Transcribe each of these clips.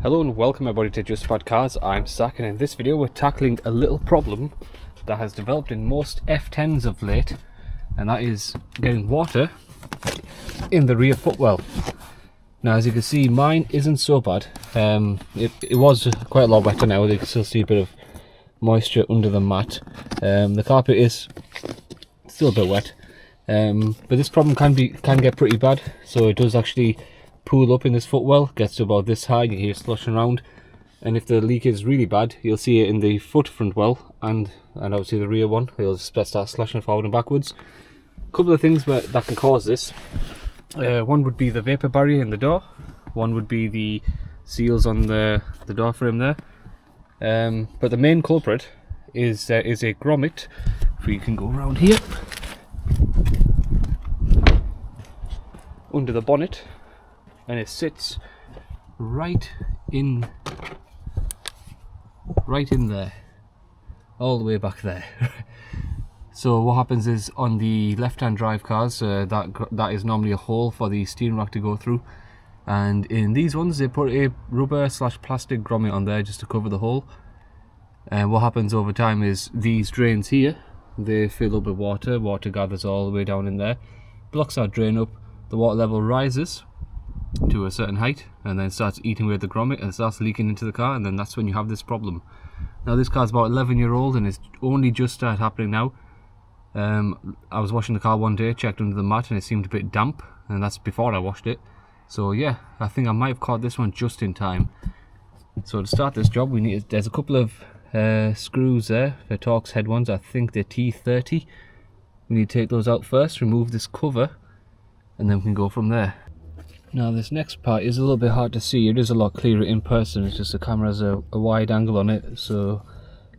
Hello and welcome everybody to Just About Cars. I'm Zach, and in this video we're tackling a little problem that has developed in most F10s of late, and that is getting water in the rear footwell. Now, as you can see, mine isn't so bad. It was quite a lot wetter now. You can still see a bit of moisture under the mat. The carpet is still a bit wet, but this problem can get pretty bad. So it does actually pool up in this footwell, gets to about this high. You hear it sloshing around, and if the leak is really bad, you'll see it in the front well and obviously the rear one. It'll just start sloshing forward and backwards. A couple of things that can cause this. One would be the vapor barrier in the door. One would be the seals on the door frame there. But the main culprit is a grommet. If we can go around here under the bonnet, and it sits right in there, all the way back there. So what happens is, on the left-hand drive cars, that is normally a hole for the steering rack to go through, and in these ones they put a rubber/plastic grommet on there just to cover the hole. And what happens over time is these drains here, they fill up with water. Water gathers all the way down in there, blocks our drain up, the water level rises to a certain height and then starts eating away at the grommet and starts leaking into the car, and then that's when you have this problem. Now, this car's about 11-year-old and it's only just started happening now. I was washing the car one day, checked under the mat, and it seemed a bit damp, and that's before I washed it. So yeah, I think I might have caught this one just in time. So to start this job, there's a couple of screws there, the Torx head ones. I think they're T30. We need to take those out first, remove this cover, and then we can go from there. Now, this next part is a little bit hard to see. It is a lot clearer in person. It's just the camera has a wide angle on it, so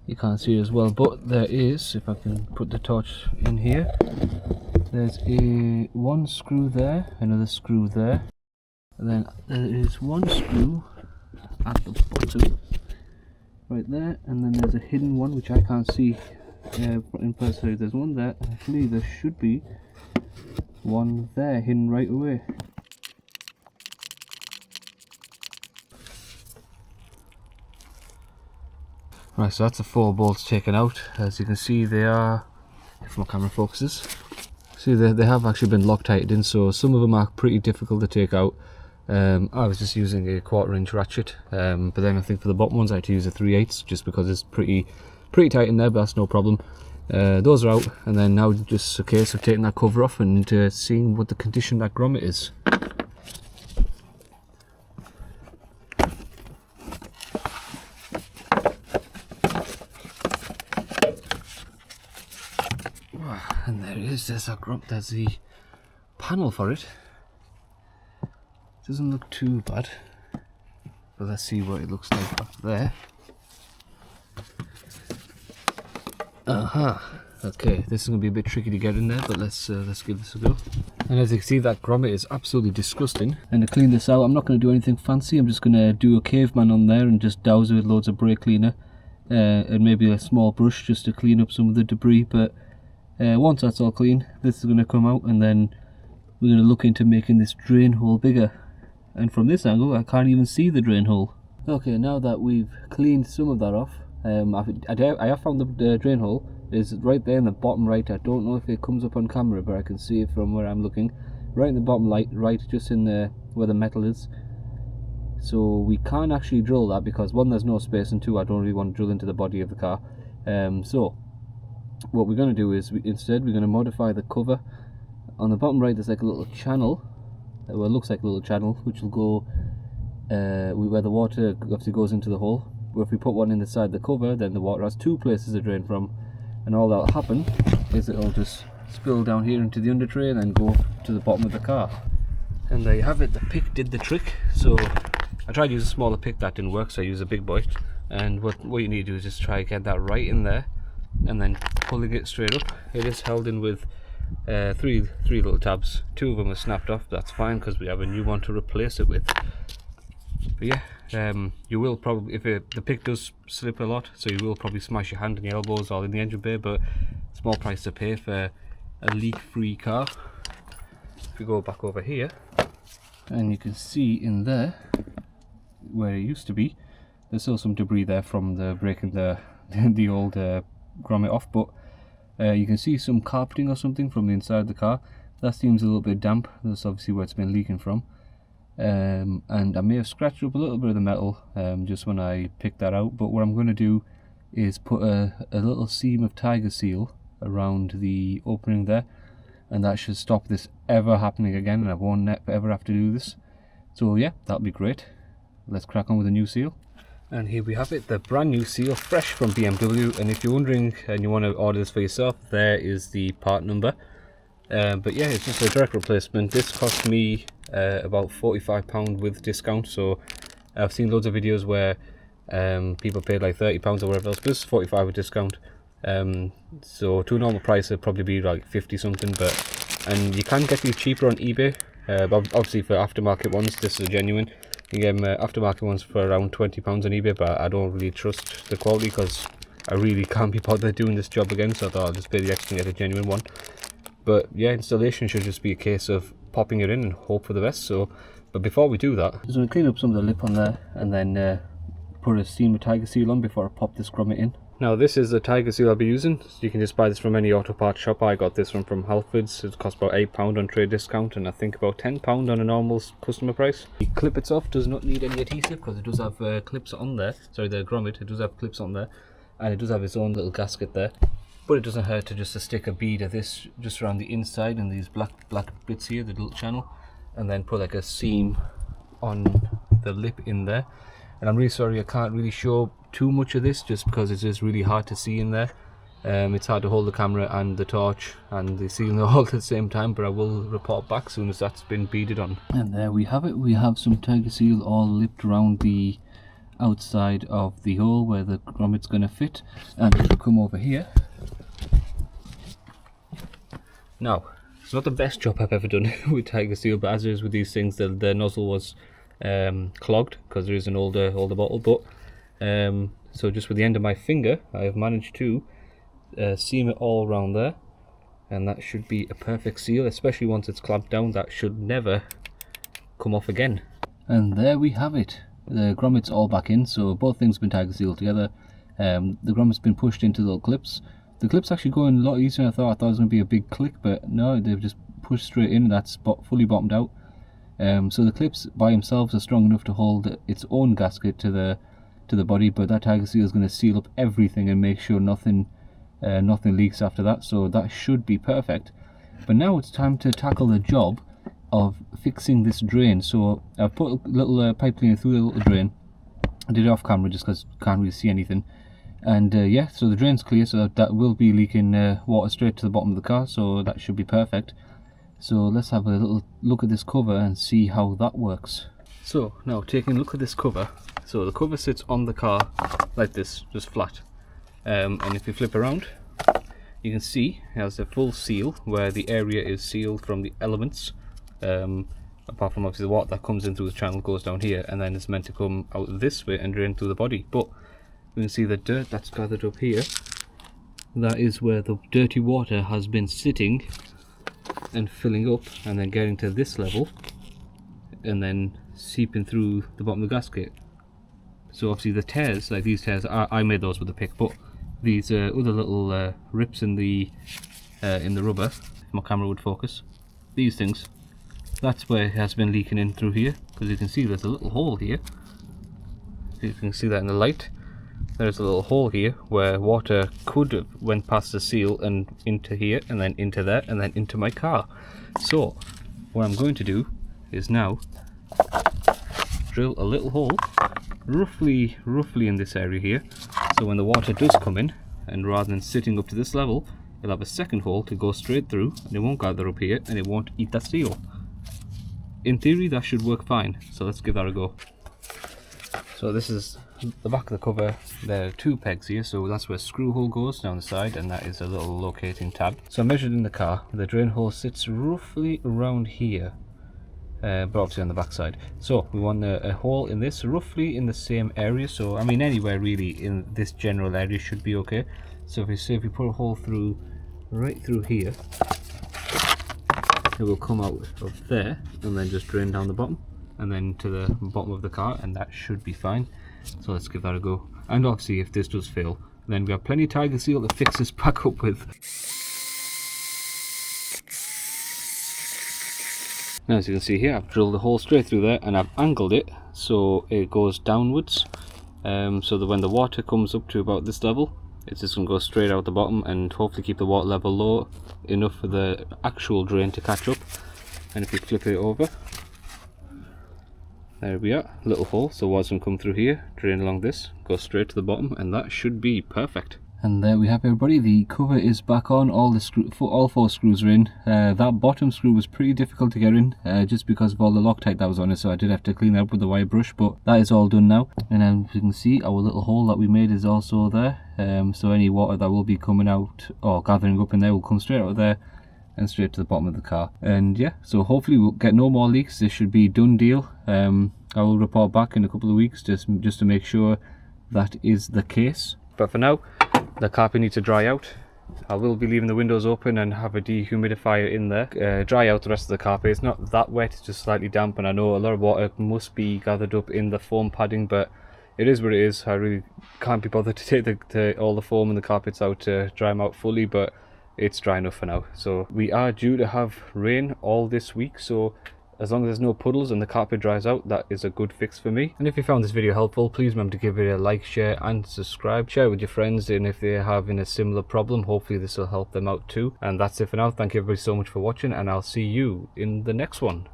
you can't see it as well. But there is, if I can put the torch in here, there's one screw there, another screw there, and then there is one screw at the bottom right there, and then there's a hidden one which I can't see in person. There's one there, and I believe there should be one there hidden right away. Right, so that's the 4 bolts taken out. As you can see, they are, if my camera focuses, see they have actually been Loctited in, so some of them are pretty difficult to take out. I was just using a 1/4" ratchet, but then I think for the bottom ones I had to use a 3/8 just because it's pretty tight in there, but that's no problem. Those are out, and then now just a case of taking that cover off and seeing what the condition that grommet is. And there it is. There's the panel for it. Doesn't look too bad, but let's see what it looks like up there. Okay, this is going to be a bit tricky to get in there, but let's give this a go. And as you can see, that grommet is absolutely disgusting. And to clean this out, I'm not going to do anything fancy. I'm just going to do a caveman on there and just douse it with loads of brake cleaner, and maybe a small brush just to clean up some of the debris. But once that's all clean, this is going to come out, and then we're going to look into making this drain hole bigger. And from this angle, I can't even see the drain hole. Okay, now that we've cleaned some of that off, I have found the drain hole. It's right there in the bottom right. I don't know if it comes up on camera, but I can see it from where I'm looking. Right in the bottom right, just in where the metal is. So we can't actually drill that because, one, there's no space, and two, I don't really want to drill into the body of the car. So what we're going to do is, instead we're going to modify the cover. On the bottom right there's like a little channel, well, it looks like a little channel, which will go where the water obviously goes into the hole. But if we put one inside the cover, then the water has 2 places to drain from, and all that'll happen is it'll just spill down here into the under tray and then go to the bottom of the car. And there you have it. The pick did the trick. So I tried to use a smaller pick, that didn't work, so I used a big boy. And what you need to do is just try to get that right in there, and then pulling it straight up. It is held in with three little tabs. 2 of them are snapped off. That's fine because we have a new one to replace it with. But yeah, you will probably, if the pick does slip a lot, so you will probably smash your hand and your elbows all in the engine bay, but small price to pay for a leak-free car. If we go back over here, and you can see in there where it used to be. There's still some debris there from the breaking the old grommet off, but you can see some carpeting or something from the inside of the car. That seems a little bit damp. That's obviously where it's been leaking from. And I may have scratched up a little bit of the metal just when I picked that out, but what I'm going to do is put a little seam of tiger seal around the opening there, and that should stop this ever happening again, and I won't ever have to do this. So yeah, that'll be great. Let's crack on with the new seal. And here we have it, the brand new seal, fresh from BMW. And if you're wondering and you want to order this for yourself, there is the part number. But yeah, it's just a direct replacement. This cost me about £45 with discount. So I've seen loads of videos where people paid like £30 or whatever else, but this is 45 with discount. So to a normal price it'd probably be like 50 something, and you can get these cheaper on eBay. But obviously for aftermarket ones, this is genuine. You get aftermarket ones for around £20 on eBay, but I don't really trust the quality because I really can't be bothered doing this job again, so I thought I'll just pay the extra and get a genuine one. But yeah, installation should just be a case of popping it in and hope for the best. So, but before we do that, I'm just going to clean up some of the lip on there and then put a seam of tiger seal on before I pop this grommet in. Now this is the tiger seal I'll be using. So you can just buy this from any auto parts shop. I got this one from Halfords. It cost about £8 on trade discount, and I think about £10 on a normal customer price. The clip itself does not need any adhesive because it does have clips on there. Sorry, the grommet, it does have clips on there, and it does have its own little gasket there. But it doesn't hurt to just stick a bead of this just around the inside and these black bits here, the little channel, and then put like a seam on the lip in there. And I'm really sorry I can't really show too much of this just because it is really hard to see in there. It's hard to hold the camera and the torch and the ceiling all at the same time, but I will report back soon as that's been beaded on. And there we have it. We have some tiger seal all lipped around the outside of the hole where the grommet's going to fit. And if we come over here, now it's not the best job I've ever done with tiger seal, but as it is with these things, the nozzle was clogged because there is an older bottle. But so just with the end of my finger I have managed to seam it all around there, and that should be a perfect seal, especially once it's clamped down. That should never come off again. And there we have it. The grommet's all back in, so both things have been tiger sealed together. The grommet's been pushed into the little clips. The clip's actually going a lot easier than I thought. I thought it was going to be a big click, but no, they've just pushed straight in. That's fully bottomed out. So the clips by themselves are strong enough to hold its own gasket to the body, but that tiger seal is going to seal up everything and make sure nothing leaks after that. So that should be perfect. But now it's time to tackle the job of fixing this drain. So I've put a little pipe cleaner through the little drain. I did it off camera just because I can't really see anything. And yeah, so the drain's clear, so that will be leaking water straight to the bottom of the car, so that should be perfect. So let's have a little look at this cover and see how that works. So now taking a look at this cover, so the cover sits on the car like this, just flat. And if you flip around, you can see it has a full seal where the area is sealed from the elements. Apart from obviously the water that comes in through the channel goes down here, and then it's meant to come out this way and drain through the body. But you can see the dirt that's gathered up here. That is where the dirty water has been sitting and filling up and then getting to this level and then seeping through the bottom of the gasket. So obviously the tears, like these tears, I made those with a pick, but these other little rips in the rubber, if my camera would focus, these things, that's where it has been leaking in through here, because you can see there's a little hole here. You can see that in the light. There's a little hole here where water could have went past the seal and into here and then into there and then into my car. So what I'm going to do is now drill a little hole roughly in this area here, so when the water does come in, and rather than sitting up to this level, it'll have a second hole to go straight through, and it won't gather up here and it won't eat that seal. In theory that should work fine, so let's give that a go. So this is the back of the cover. There are two pegs here, so that's where screw hole goes down the side, and that is a little locating tab. So I measured in the car, the drain hole sits roughly around here, but obviously on the back side. So we want a hole in this roughly in the same area, so I mean anywhere really in this general area should be okay. So if we put a hole through right through here, it will come out of there and then just drain down the bottom. and then to the bottom of the car, and that should be fine. So let's give that a go. And obviously if this does fail, then we have plenty of Tiger Seal to fix this back up with. Now as you can see here, I've drilled a hole straight through there and I've angled it so it goes downwards, so that when the water comes up to about this level, it's just going to go straight out the bottom and hopefully keep the water level low enough for the actual drain to catch up. And if you flip it over, there we are, little hole, so water's going to come through here, drain along this, go straight to the bottom, and that should be perfect. And there we have everybody, the cover is back on, all 4 screws are in. That bottom screw was pretty difficult to get in, just because of all the Loctite that was on it, so I did have to clean it up with the wire brush, but that is all done now. And as you can see, our little hole that we made is also there, so any water that will be coming out or gathering up in there will come straight out of there and straight to the bottom of the car. And yeah, so hopefully we'll get no more leaks. This should be done deal. I will report back in a couple of weeks just to make sure that is the case. But for now, the carpet needs to dry out. I will be leaving the windows open and have a dehumidifier in there. Dry out the rest of the carpet. It's not that wet, it's just slightly damp, and I know a lot of water must be gathered up in the foam padding, but it is what it is. I really can't be bothered to take all the foam and the carpets out to dry them out fully, but it's dry enough for now. So we are due to have rain all this week, so as long as there's no puddles and the carpet dries out, that is a good fix for me. And if you found this video helpful, please remember to give it a like, share and subscribe. Share it with your friends, and if they're having a similar problem, hopefully this will help them out too. And that's it for now. Thank you everybody so much for watching, and I'll see you in the next one.